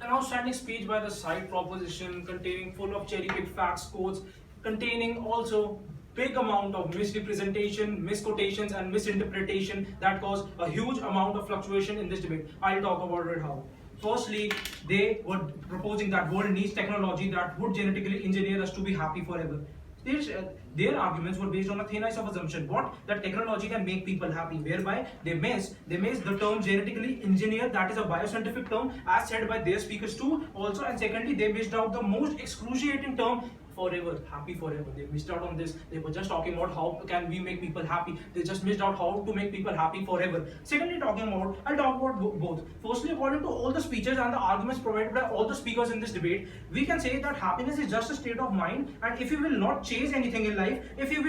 An outstanding speech by the side proposition containing full of cherry-picked facts, quotes, containing also big amount of misrepresentation, misquotations and misinterpretation that cause a huge amount of fluctuation in this debate. I'll talk about it how. Firstly, they were proposing that world needs technology that would genetically engineer us to be happy forever. Their arguments were based on a thin ice of assumption what that technology can make people happy, whereby they miss the term genetically engineered, that is a bioscientific term as said by their speakers too also, and secondly they missed out the most excruciating term forever, happy forever. They missed out on this. They were just talking about how can we make people happy. They just missed out how to make people happy forever. Secondly, I'll talk about both. Firstly, according to all the speeches and the arguments provided by all the speakers in this debate, we can say that happiness is just a state of mind, and if you will not chase anything in life, if you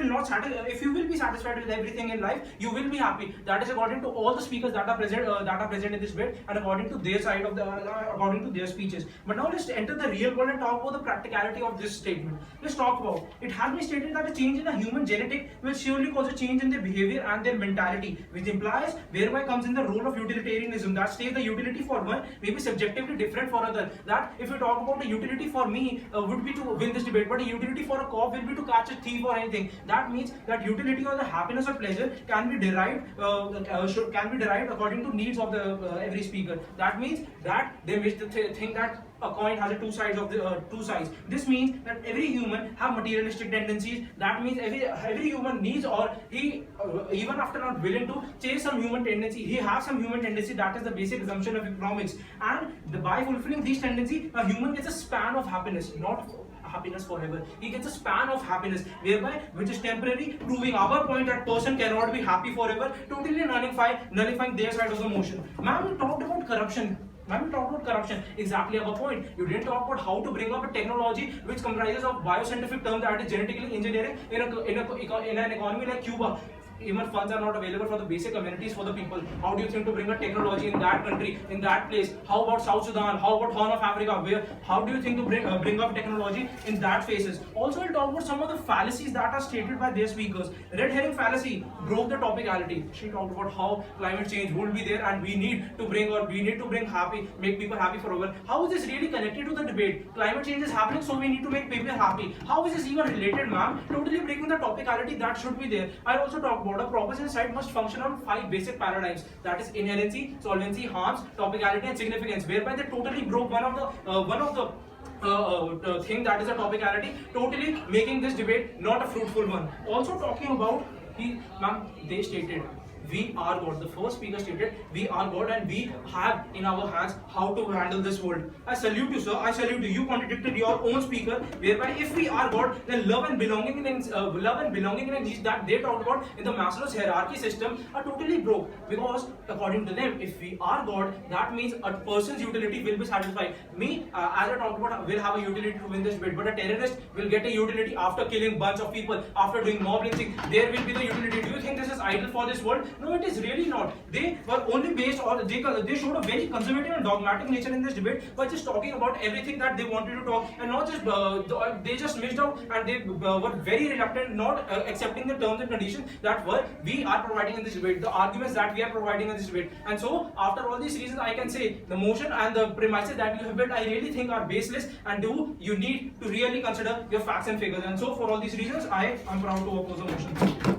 will be satisfied with everything in life, you will be happy. That is according to all the speakers that are present in this debate, and according to their side of the according to their speeches. But now let's enter the real world and talk about the practicality of this statement. Let's talk about it. Has been stated that a change in a human genetic will surely cause a change in their behavior and their mentality, which implies whereby comes in the role of utilitarianism, that states the utility for one may be subjectively different for other. That if we talk about the utility for me would be to win this debate, but a utility for a cop will be to catch a thief or anything. That means that utility or the happiness or pleasure can be derived according to needs of the every speaker. That means that they wish to think that a coin has a two sides. This means that every human have materialistic tendencies. That means every human needs, or he even after not willing to chase some human tendency, he has some human tendency. That is the basic assumption of economics. And by fulfilling these tendencies, a human gets a span of happiness, not happiness forever. He gets a span of happiness whereby which is temporary, proving our point that person cannot be happy forever, totally nullifying their side of the motion. Ma'am, you talked about corruption. When we talk about corruption, exactly our point. You didn't talk about how to bring up a technology which comprises of bioscientific terms, that is genetically engineering in an economy like Cuba. Even funds are not available for the basic amenities for the people. How do you think to bring a technology in that country, in that place? How about South Sudan? How about Horn of Africa? How do you think to bring up technology in that phases? Also, we'll talk about some of the fallacies that are stated by their speakers. Red herring fallacy broke the topicality. She talked about how climate change will be there and we need to bring make people happy forever. How is this really connected to the debate? Climate change is happening, so we need to make people happy. How is this even related, ma'am? Totally breaking the topicality that should be there. I also talk about a proposition side must function on 5 basic paradigms, that is inherency, solvency, harms, topicality and significance, whereby they totally broke one of the thing that is a topicality, totally making this debate not a fruitful one. Also talking about they stated we are God. The first speaker stated we are God and we have in our hands how to handle this world. I salute you, sir. I salute you. You contradicted your own speaker, whereby if we are God, then love and belonging in needs that they talked about in the Maslow's hierarchy system are totally broke. Because according to them, if we are God, that means a person's utility will be satisfied. Me, as I talked about, will have a utility to win this bid, but a terrorist will get a utility after killing bunch of people, after doing mob lynching. There will be the utility. Do you think this is ideal for this world? No, it is really not. They were only based on, they showed a very conservative and dogmatic nature in this debate by just talking about everything that they wanted to talk, and not just they just missed out, and they were very reluctant, not accepting the terms and conditions that we are providing in this debate, the arguments that we are providing in this debate. And so after all these reasons, I can say the motion and the premises that you have built, I really think are baseless, and you need to really consider your facts and figures. And so for all these reasons, I am proud to oppose the motion.